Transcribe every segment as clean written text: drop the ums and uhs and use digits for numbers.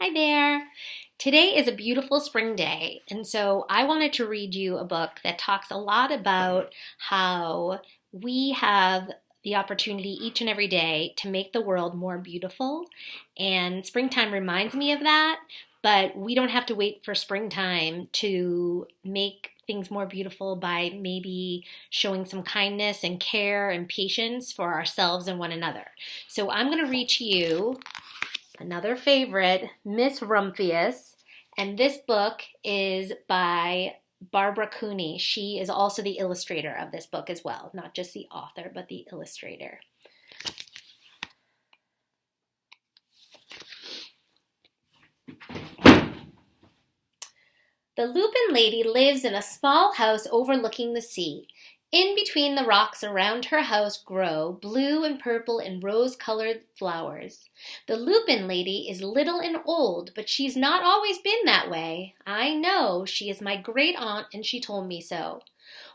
Hi there. Today is a beautiful spring day, and so I wanted to read you a book that talks a lot about how we have the opportunity each and every day to make the world more beautiful. And springtime reminds me of that, but we don't have to wait for springtime to make things more beautiful by maybe showing some kindness and care and patience for ourselves and one another. So I'm going to read to you another favorite, Miss Rumphius, and this book is by Barbara Cooney. She is also the illustrator of this book as well, not just the author, but the illustrator. The Lupin lady lives in a small house overlooking the sea. In between the rocks around her house grow blue and purple and rose-colored flowers. The Lupin lady is little and old, but she's not always been that way. I know, she is my great aunt and she told me so.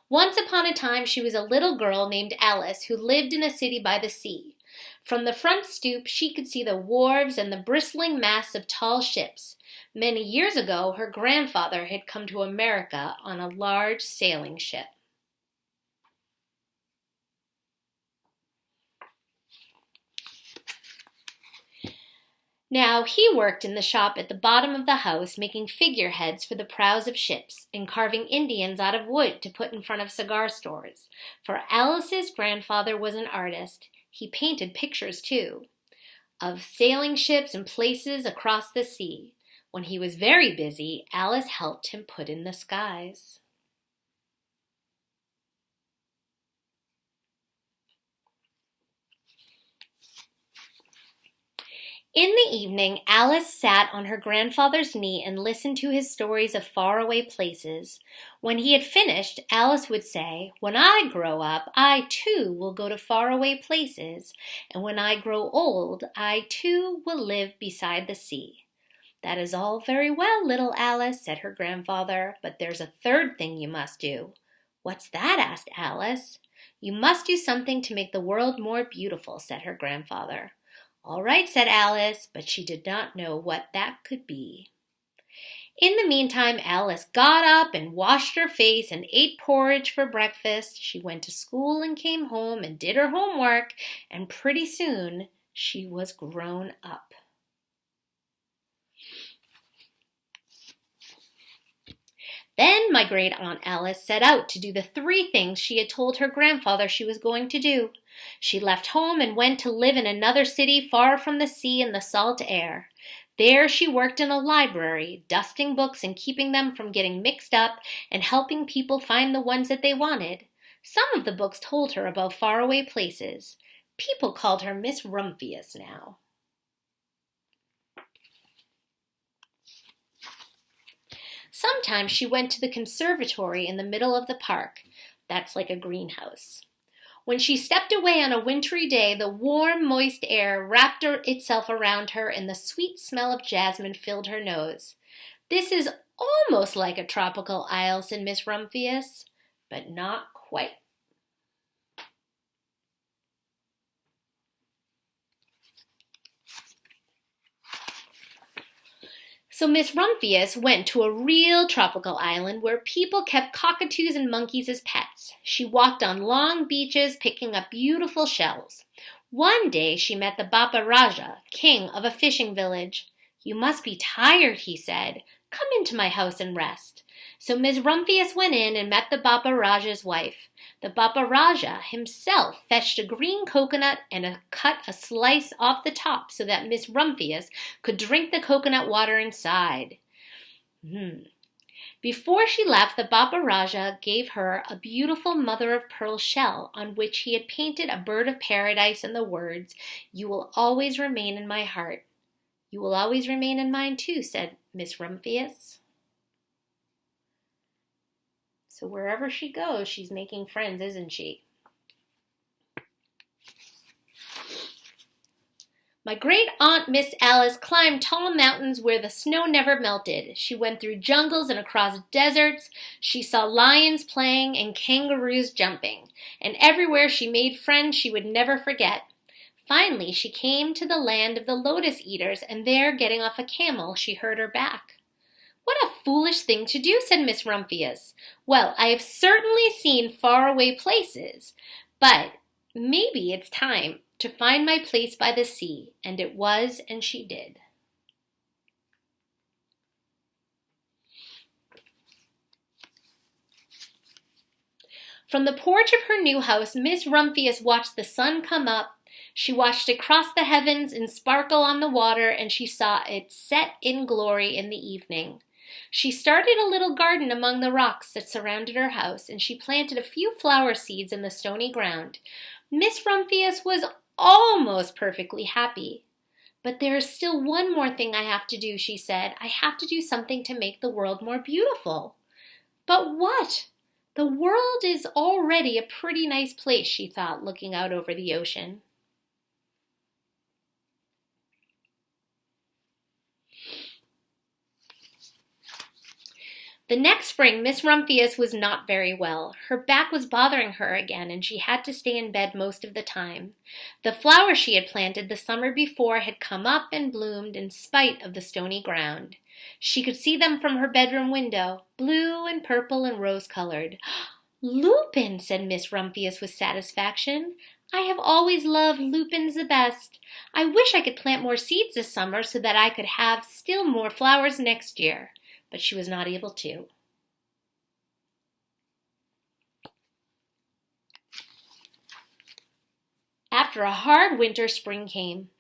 Once upon a time she was a little girl named Alice who lived in a city by the sea. From the front stoop she could see the wharves and the bristling masts of tall ships. Many years ago her grandfather had come to America on a large sailing ship. Now he worked in the shop at the bottom of the house making figureheads for the prows of ships and carving Indians out of wood to put in front of cigar stores. For Alice's grandfather was an artist. He painted pictures too, of sailing ships and places across the sea. When he was very busy, Alice helped him put in the skies. In the evening, Alice sat on her grandfather's knee and listened to his stories of faraway places. When he had finished, Alice would say, "When I grow up, I too will go to faraway places, and when I grow old, I too will live beside the sea." "That is all very well, little Alice," said her grandfather, "but there's a third thing you must do." "What's that?" asked Alice. "You must do something to make the world more beautiful," said her grandfather. "All right," said Alice, but she did not know what that could be. In the meantime, Alice got up and washed her face and ate porridge for breakfast. She went to school and came home and did her homework, and pretty soon she was grown up. Then my great-aunt Alice set out to do the 3 things she had told her grandfather she was going to do. She left home and went to live in another city far from the sea and the salt air. There she worked in a library, dusting books and keeping them from getting mixed up and helping people find the ones that they wanted. Some of the books told her about faraway places. People called her Miss Rumphius now. Sometimes she went to the conservatory in the middle of the park. That's like a greenhouse. When she stepped away on a wintry day, the warm, moist air wrapped itself around her and the sweet smell of jasmine filled her nose. "This is almost like a tropical isle," said Miss Rumphius, "but not quite." So Miss Rumphius went to a real tropical island where people kept cockatoos and monkeys as pets. She walked on long beaches picking up beautiful shells. One day she met the Bapa Raja, king of a fishing village. "You must be tired," he said. "Come into my house and rest." So Miss Rumphius went in and met the Bapa Raja's wife. The Bapa Raja himself fetched a green coconut and cut a slice off the top so that Miss Rumphius could drink the coconut water inside. Before she left, the Bapa Raja gave her a beautiful mother-of-pearl shell on which he had painted a bird of paradise and the words, "You will always remain in my heart." "You will always remain in mine too," said Miss Rumphius. So wherever she goes, she's making friends, isn't she? My great-aunt Miss Alice climbed tall mountains where the snow never melted. She went through jungles and across deserts. She saw lions playing and kangaroos jumping. And everywhere she made friends she would never forget. Finally, she came to the land of the lotus eaters, and there, getting off a camel, she hurt her back. "What a foolish thing to do," said Miss Rumphius. "Well, I have certainly seen faraway places, but maybe it's time to find my place by the sea." And it was, and she did. From the porch of her new house, Miss Rumphius watched the sun come up. She watched it cross the heavens and sparkle on the water, and she saw it set in glory in the evening. She started a little garden among the rocks that surrounded her house, and she planted a few flower seeds in the stony ground. Miss Rumphius was almost perfectly happy. "But there is still one more thing I have to do," she said. "I have to do something to make the world more beautiful." "But what? The world is already a pretty nice place," she thought, looking out over the ocean. The next spring, Miss Rumphius was not very well. Her back was bothering her again, and she had to stay in bed most of the time. The flowers she had planted the summer before had come up and bloomed in spite of the stony ground. She could see them from her bedroom window, blue and purple and rose-colored. "Lupin," said Miss Rumphius with satisfaction. "I have always loved lupins the best. I wish I could plant more seeds this summer so that I could have still more flowers next year." But she was not able to. After a hard winter, spring came.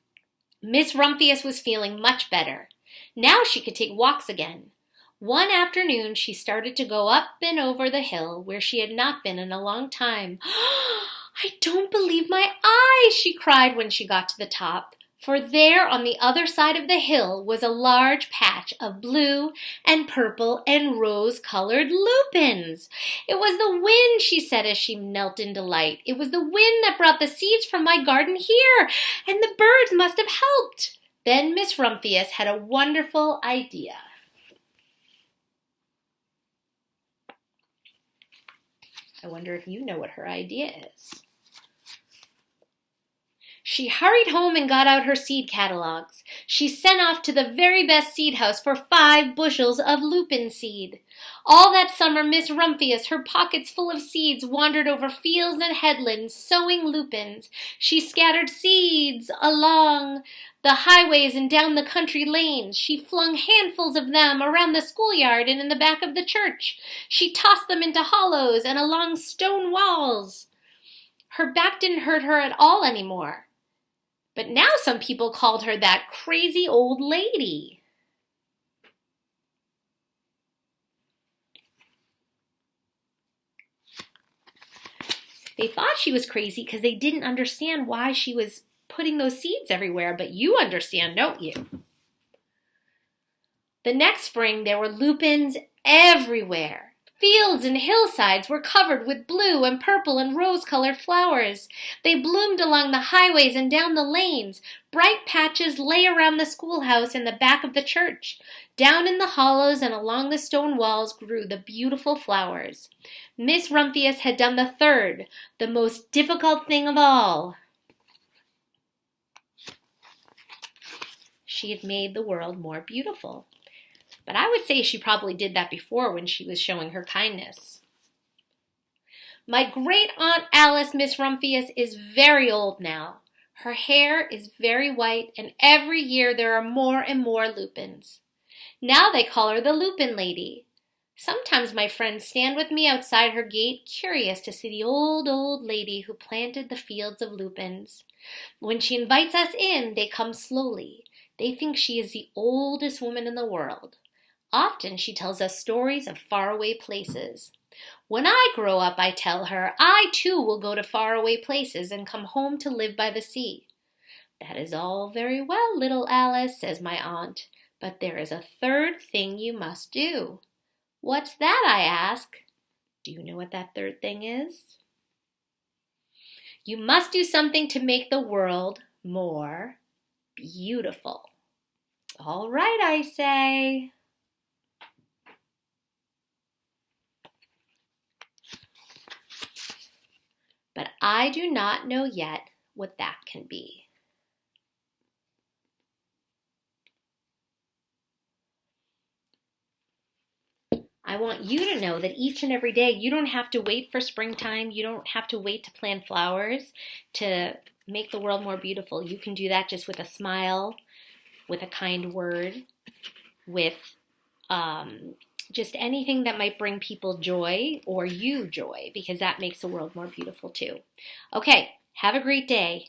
Miss Rumphius was feeling much better. Now she could take walks again. One afternoon she started to go up and over the hill where she had not been in a long time. "I don't believe my eyes," she cried when she got to the top. For there on the other side of the hill was a large patch of blue and purple and rose-colored lupins. "It was the wind," she said as she knelt in delight. "It was the wind that brought the seeds from my garden here, and the birds must have helped." Then Miss Rumphius had a wonderful idea. I wonder if you know what her idea is. She hurried home and got out her seed catalogs. She sent off to the very best seed house for 5 bushels of lupin seed. All that summer, Miss Rumphius, her pockets full of seeds, wandered over fields and headlands, sowing lupins. She scattered seeds along the highways and down the country lanes. She flung handfuls of them around the schoolyard and in the back of the church. She tossed them into hollows and along stone walls. Her back didn't hurt her at all anymore. But now some people called her that crazy old lady. They thought she was crazy because they didn't understand why she was putting those seeds everywhere, but you understand, don't you? The next spring, there were lupins everywhere. Fields and hillsides were covered with blue and purple and rose-colored flowers. They bloomed along the highways and down the lanes. Bright patches lay around the schoolhouse and the back of the church. Down in the hollows and along the stone walls grew the beautiful flowers. Miss Rumphius had done the third, the most difficult thing of all. She had made the world more beautiful. But I would say she probably did that before when she was showing her kindness. My great-aunt Alice, Miss Rumphius, is very old now. Her hair is very white, and every year there are more and more lupins. Now they call her the Lupin Lady. Sometimes my friends stand with me outside her gate, curious to see the old lady who planted the fields of lupins. When she invites us in, they come slowly. They think she is the oldest woman in the world. Often she tells us stories of faraway places. When I grow up, I tell her, I too will go to faraway places and come home to live by the sea. That is all very well, little Alice, says my aunt, but there is a third thing you must do. What's that, I ask? Do you know what that third thing is? You must do something to make the world more beautiful. All right, I say. But I do not know yet what that can be. I want you to know that each and every day you don't have to wait for springtime. You don't have to wait to plant flowers to make the world more beautiful. You can do that just with a smile, with a kind word, with just anything that might bring people joy or you joy, because that makes the world more beautiful too. Okay, have a great day.